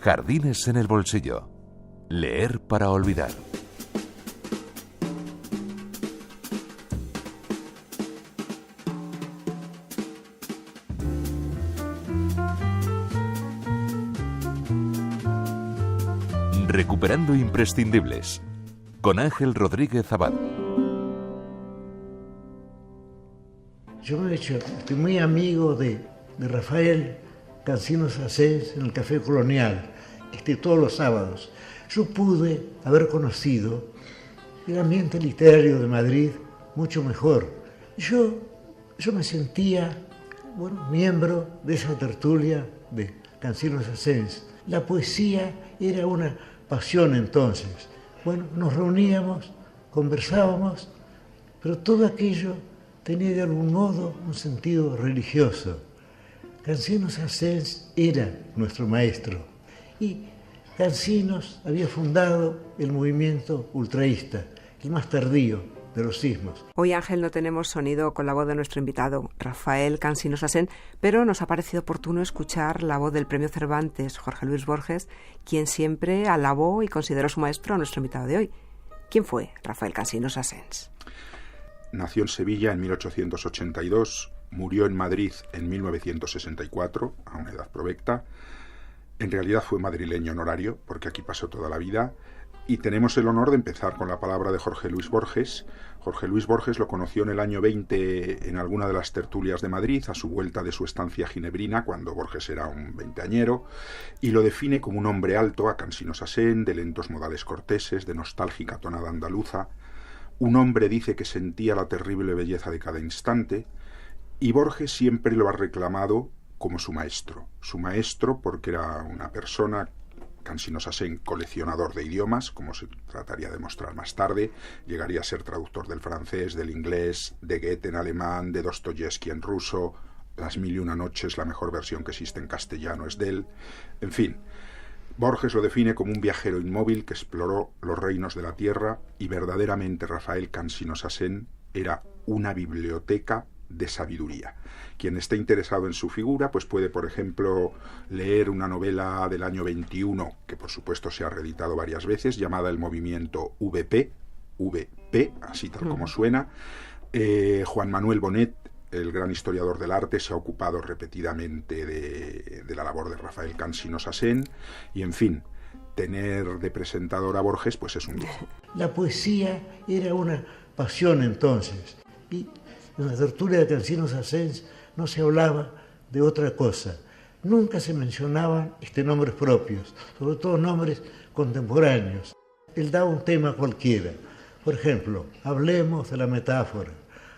Jardines en el bolsillo. Leer para olvidar. Recuperando imprescindibles. Con Ángel Rodríguez Abad. Yo me he hecho, estoy muy amigo de Rafael Cansinos Asens en el Café Colonial, todos los sábados. Yo pude haber conocido el ambiente literario de Madrid mucho mejor. Yo me sentía, miembro de esa tertulia de Cansinos Asens. La poesía era una pasión entonces. Nos reuníamos, conversábamos, pero todo aquello tenía de algún modo un sentido religioso. Cansinos Asens era nuestro maestro y Cansinos había fundado el movimiento ultraísta, el más tardío de los sismos. Hoy, Ángel, no tenemos sonido con la voz de nuestro invitado, Rafael Cansinos Asens, pero nos ha parecido oportuno escuchar la voz del Premio Cervantes, Jorge Luis Borges, quien siempre alabó y consideró su maestro a nuestro invitado de hoy. ¿Quién fue Rafael Cansinos Asens? Nació en Sevilla en 1882, murió en Madrid en 1964, a una edad provecta. En realidad fue madrileño honorario, porque aquí pasó toda la vida. Y tenemos el honor de empezar con la palabra de Jorge Luis Borges. Jorge Luis Borges lo conoció en el año 20 en alguna de las tertulias de Madrid, a su vuelta de su estancia ginebrina, cuando Borges era un veinteañero, y lo define como un hombre alto, a Cansinos Asens, de lentos modales corteses, de nostálgica tonada andaluza. Un hombre, dice, que sentía la terrible belleza de cada instante, y Borges siempre lo ha reclamado como su maestro porque era una persona, Cansinos Asens, coleccionador de idiomas, como se trataría de mostrar más tarde, llegaría a ser traductor del francés, del inglés, de Goethe en alemán, de Dostoyevsky en ruso, Las mil y una noches, la mejor versión que existe en castellano es de él, en fin. Borges lo define como un viajero inmóvil que exploró los reinos de la tierra, y verdaderamente Rafael Cansinos Asens era una biblioteca de sabiduría. Quien esté interesado en su figura, pues puede, por ejemplo, leer una novela del año 21, que por supuesto se ha reeditado varias veces, llamada El movimiento VP, así tal como suena. Juan Manuel Bonet, el gran historiador del arte, se ha ocupado repetidamente de la labor de Rafael Cansinos Asens, y en fin, tener de presentador a Borges pues es un lujo. La poesía era una pasión entonces, y en la tertulia de Cansinos Asens no se hablaba de otra cosa. Nunca se mencionaban nombres propios, sobre todo nombres contemporáneos. Él daba un tema cualquiera. Por ejemplo, hablemos de la metáfora,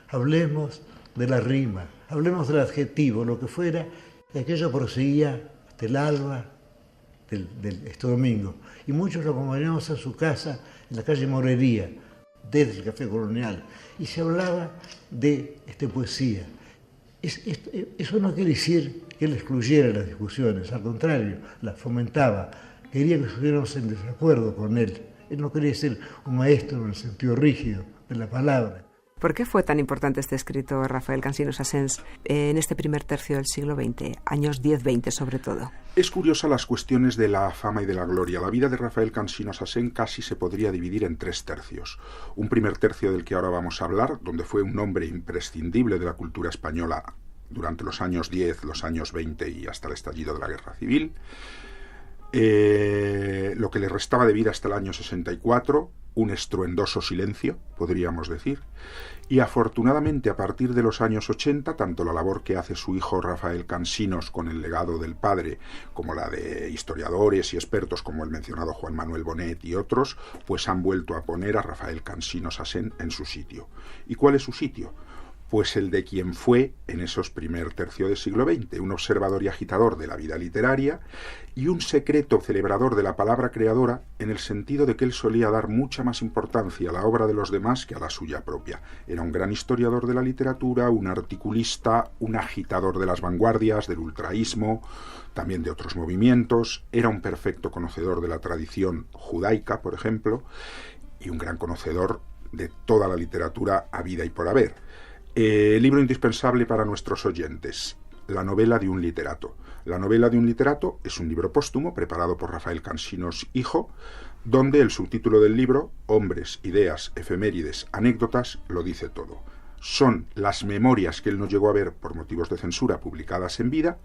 hablemos de la rima, hablemos del adjetivo, lo que fuera, y aquello proseguía hasta el alba este domingo. Y muchos lo acompañamos a su casa en la calle Morería, desde el Café Colonial, y se hablaba de poesía. Eso no quiere decir que él excluyera las discusiones, al contrario, las fomentaba, quería que estuviéramos en desacuerdo con él. Él no quería ser un maestro en el sentido rígido de la palabra. ¿Por qué fue tan importante este escrito, Rafael Cansinos Asens, en este primer tercio del siglo XX, años 10-20 sobre todo? Es curiosa las cuestiones de la fama y de la gloria. La vida de Rafael Cansinos Asens casi se podría dividir en 3 tercios. Un primer tercio del que ahora vamos a hablar, donde fue un hombre imprescindible de la cultura española durante los años 10, los años 20 y hasta el estallido de la Guerra Civil. Lo que le restaba de vida hasta el año 64, un estruendoso silencio, podríamos decir, y afortunadamente a partir de los años 80, tanto la labor que hace su hijo Rafael Cansinos con el legado del padre, como la de historiadores y expertos como el mencionado Juan Manuel Bonet y otros, pues han vuelto a poner a Rafael Cansinos Asens en su sitio. ¿Y cuál es su sitio? Pues el de quien fue, en esos primer tercio del siglo XX, un observador y agitador de la vida literaria y un secreto celebrador de la palabra creadora, en el sentido de que él solía dar mucha más importancia a la obra de los demás que a la suya propia. Era un gran historiador de la literatura, un articulista, un agitador de las vanguardias, del ultraísmo, también de otros movimientos. Era un perfecto conocedor de la tradición judaica, por ejemplo, y un gran conocedor de toda la literatura habida y por haber. Libro indispensable para nuestros oyentes, La novela de un literato. La novela de un literato es un libro póstumo preparado por Rafael Cansinos, hijo, donde el subtítulo del libro, Hombres, ideas, efemérides, anécdotas, lo dice todo. Son las memorias que él no llegó a ver por motivos de censura publicadas en vida,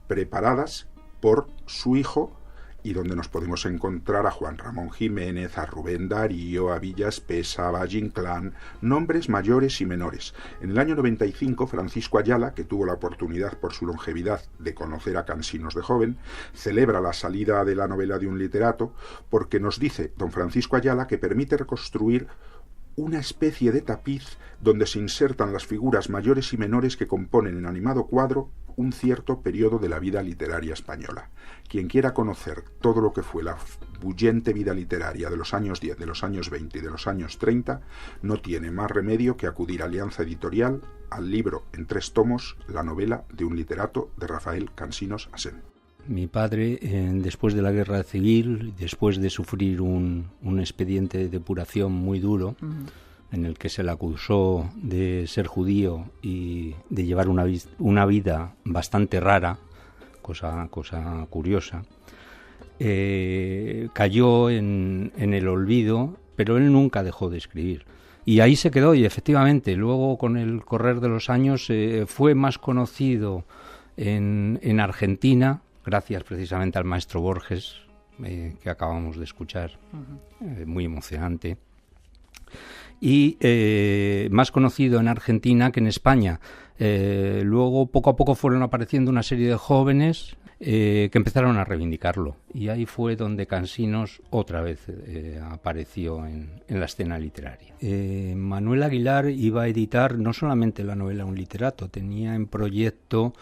preparadas por su hijo, y donde nos podemos encontrar a Juan Ramón Jiménez, a Rubén Darío, a Villa Espesa, a Valle Inclán, nombres mayores y menores. En el año 95, Francisco Ayala, que tuvo la oportunidad por su longevidad de conocer a Cansinos de joven, celebra la salida de la novela de un literato porque nos dice don Francisco Ayala que permite reconstruir una especie de tapiz donde se insertan las figuras mayores y menores que componen en animado cuadro un cierto periodo de la vida literaria española. Quien quiera conocer todo lo que fue la bullente vida literaria de los años 10, de los años 20 y de los años 30, no tiene más remedio que acudir a Alianza Editorial al libro en 3 tomos, La novela de un literato, de Rafael Cansinos Asén. Mi padre, después de la guerra civil, después de sufrir un expediente de depuración muy duro, en el que se le acusó de ser judío y de llevar una vida bastante rara, cosa curiosa, cayó en el olvido, pero él nunca dejó de escribir. Y ahí se quedó, y efectivamente, luego con el correr de los años fue más conocido en Argentina, gracias precisamente al maestro Borges, que acabamos de escuchar, muy emocionante, y más conocido en Argentina que en España. Luego, poco a poco, fueron apareciendo una serie de jóvenes que empezaron a reivindicarlo, y ahí fue donde Cansinos otra vez apareció en la escena literaria. Manuel Aguilar iba a editar no solamente la novela Un literato, tenía en proyecto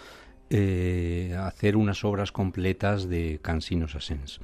hacer unas obras completas de Cansinos Asens.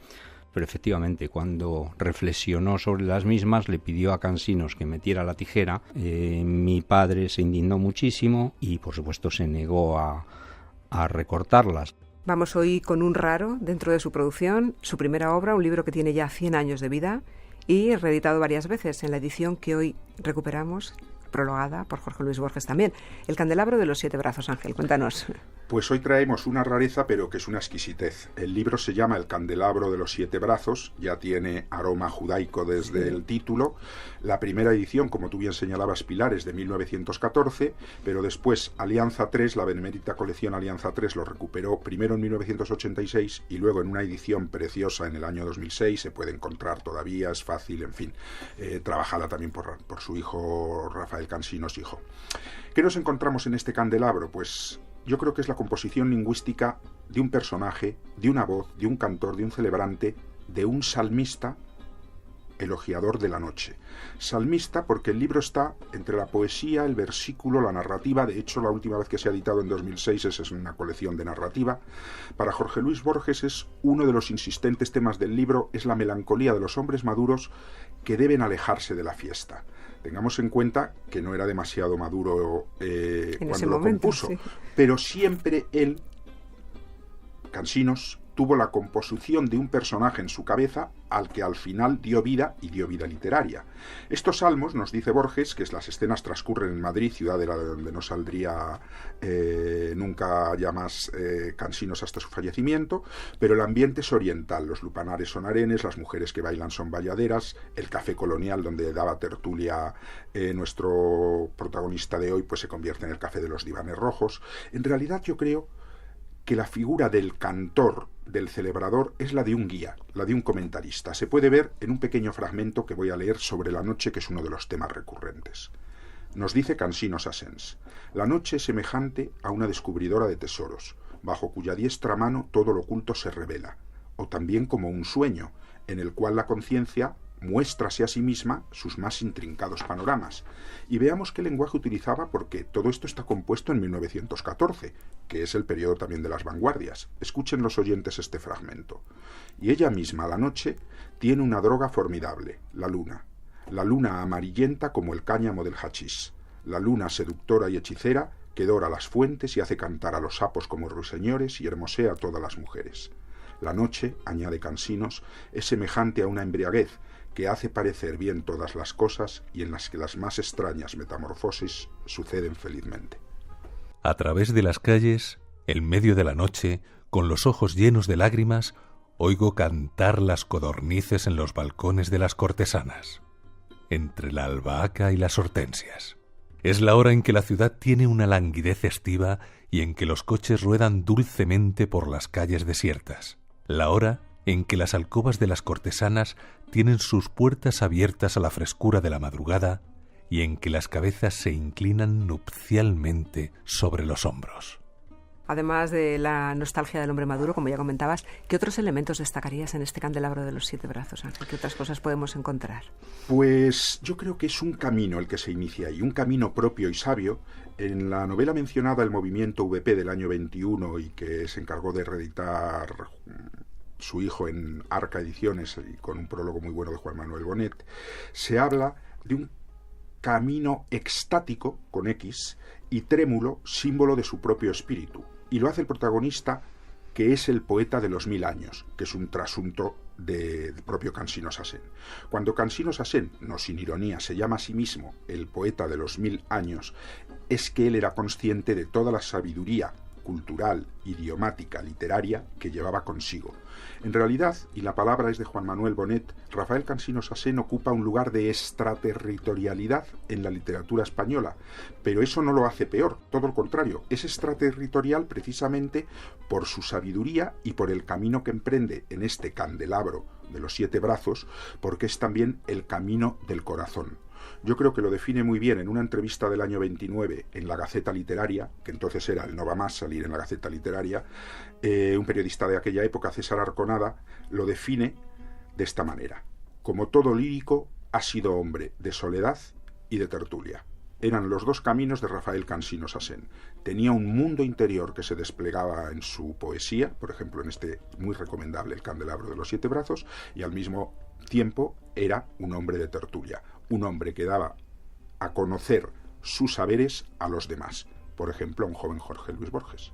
Pero efectivamente, cuando reflexionó sobre las mismas, le pidió a Cansinos que metiera la tijera. Mi padre se indignó muchísimo y, por supuesto, se negó a recortarlas. Vamos hoy con un raro dentro de su producción, su primera obra, un libro que tiene ya 100 años de vida y reeditado varias veces en la edición que hoy recuperamos, prologada por Jorge Luis Borges también. El candelabro de los 7 brazos, Ángel, cuéntanos. Pues hoy traemos una rareza, pero que es una exquisitez. El libro se llama El candelabro de los 7 brazos, ya tiene aroma judaico desde el título. La primera edición, como tú bien señalabas, Pilar, es de 1914, pero después Alianza 3, la benemérita colección Alianza 3, lo recuperó primero en 1986 y luego en una edición preciosa en el año 2006, se puede encontrar todavía, es fácil, en fin, trabajada también por su hijo Rafael Cansinos, hijo. ¿Qué nos encontramos en este candelabro? Pues yo creo que es la composición lingüística de un personaje, de una voz, de un cantor, de un celebrante, de un salmista elogiador de la noche. Salmista porque el libro está entre la poesía, el versículo, la narrativa. De hecho, la última vez que se ha editado en 2006 es una colección de narrativa. Para Jorge Luis Borges es uno de los insistentes temas del libro, es la melancolía de los hombres maduros que deben alejarse de la fiesta. Tengamos en cuenta que no era demasiado maduro cuando lo compuso, sí. Pero siempre él, Cansinos, tuvo la composición de un personaje en su cabeza al que al final dio vida y dio vida literaria. Estos salmos, nos dice Borges, que las escenas transcurren en Madrid, ciudad de donde no saldría nunca ya más Cansinos hasta su fallecimiento, pero el ambiente es oriental, los lupanares son arenes, las mujeres que bailan son bayaderas, el café colonial donde daba tertulia nuestro protagonista de hoy pues se convierte en el café de los divanes rojos. En realidad yo creo que la figura del cantor, del celebrador, es la de un guía, la de un comentarista. Se puede ver en un pequeño fragmento que voy a leer sobre la noche, que es uno de los temas recurrentes. Nos dice Cansinos Asens: la noche es semejante a una descubridora de tesoros, bajo cuya diestra mano todo lo oculto se revela, o también como un sueño, en el cual la conciencia muéstrase a sí misma sus más intrincados panoramas. Y veamos qué lenguaje utilizaba, porque todo esto está compuesto en 1914, que es el periodo también de las vanguardias. Escuchen los oyentes este fragmento. Y ella misma, la noche, tiene una droga formidable, la luna amarillenta como el cáñamo del hachís, la luna seductora y hechicera que dora las fuentes y hace cantar a los sapos como ruiseñores y hermosea a todas las mujeres. La noche, añade Cansinos, es semejante a una embriaguez que hace parecer bien todas las cosas y en las que las más extrañas metamorfosis suceden felizmente. A través de las calles En medio de la noche, con los ojos llenos de lágrimas, oigo cantar las codornices en los balcones de las cortesanas, entre la albahaca y las hortensias. Es la hora en que la ciudad tiene una languidez estiva y en que los coches ruedan dulcemente por las calles desiertas. La hora en que las alcobas de las cortesanas tienen sus puertas abiertas a la frescura de la madrugada y en que las cabezas se inclinan nupcialmente sobre los hombros. Además de la nostalgia del hombre maduro, como ya comentabas, ¿qué otros elementos destacarías en este candelabro de los 7 brazos, Ángel? ¿Qué otras cosas podemos encontrar? Pues yo creo que es un camino el que se inicia ahí, un camino propio y sabio. En la novela mencionada, El movimiento VP del año 21, y que se encargó de reeditar su hijo en Arca Ediciones, y con un prólogo muy bueno de Juan Manuel Bonet, se habla de un camino extático, con X, y trémulo, símbolo de su propio espíritu. Y lo hace el protagonista, que es el poeta de los 1000 años, que es un trasunto del propio Cansino Sassen. Cuando Cansino Sassen, no sin ironía, se llama a sí mismo el poeta de los 1000 años, es que él era consciente de toda la sabiduría cultural, idiomática, literaria que llevaba consigo. En realidad, y la palabra es de Juan Manuel Bonet, Rafael Cansino Sassen ocupa un lugar de extraterritorialidad en la literatura española, pero eso no lo hace peor, todo lo contrario, es extraterritorial precisamente por su sabiduría y por el camino que emprende en este candelabro de los 7 brazos, porque es también el camino del corazón. Yo creo que lo define muy bien en una entrevista del año 29 en la Gaceta Literaria, que entonces era el No va más salir en la Gaceta Literaria, un periodista de aquella época, César Arconada, lo define de esta manera: como todo lírico, ha sido hombre de soledad y de tertulia. Eran los dos caminos de Rafael Cansino Sassen. Tenía un mundo interior que se desplegaba en su poesía, por ejemplo en este muy recomendable El candelabro de los 7 brazos, y al mismo tiempo era un hombre de tertulia, un hombre que daba a conocer sus saberes a los demás, por ejemplo a un joven Jorge Luis Borges.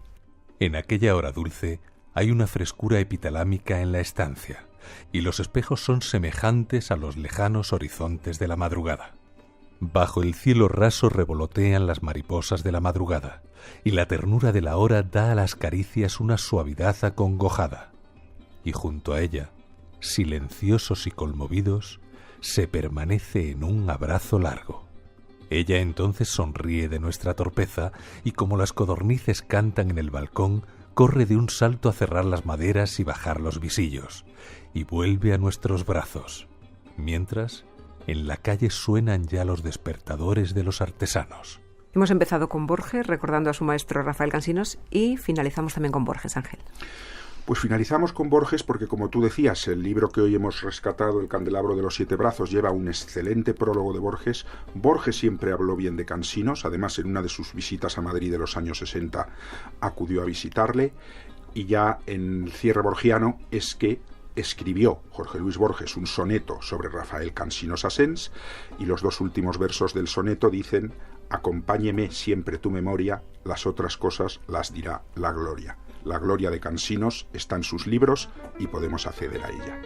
En aquella hora dulce hay una frescura epitalámica en la estancia, y los espejos son semejantes a los lejanos horizontes de la madrugada. Bajo el cielo raso revolotean las mariposas de la madrugada, y la ternura de la hora da a las caricias una suavidad acongojada, y junto a ella, silenciosos y conmovidos, se permanece en un abrazo largo. Ella entonces sonríe de nuestra torpeza y, como las codornices cantan en el balcón, corre de un salto a cerrar las maderas y bajar los visillos, y vuelve a nuestros brazos, mientras en la calle suenan ya los despertadores de los artesanos. Hemos empezado con Borges, recordando a su maestro Rafael Cansinos, y finalizamos también con Borges, Ángel. Pues finalizamos con Borges porque, como tú decías, el libro que hoy hemos rescatado, El candelabro de los 7 brazos, lleva un excelente prólogo de Borges. Borges siempre habló bien de Cansinos, además en una de sus visitas a Madrid de los años 60 acudió a visitarle, y ya en el cierre borgiano es que escribió Jorge Luis Borges un soneto sobre Rafael Cansino Sassen, y los 2 últimos versos del soneto dicen: acompáñeme siempre tu memoria, las otras cosas las dirá la gloria. La gloria de Cansinos está en sus libros y podemos acceder a ella.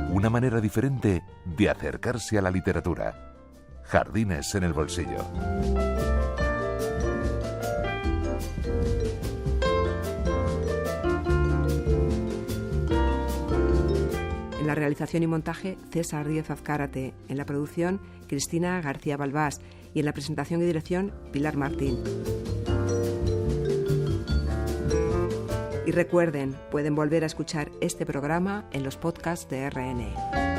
Una manera diferente de acercarse a la literatura. Jardines en el bolsillo. En la realización y montaje, César Díez Azcárate. En la producción, Cristina García Balbás. Y en la presentación y dirección, Pilar Martín. Y recuerden, pueden volver a escuchar este programa en los podcasts de RN.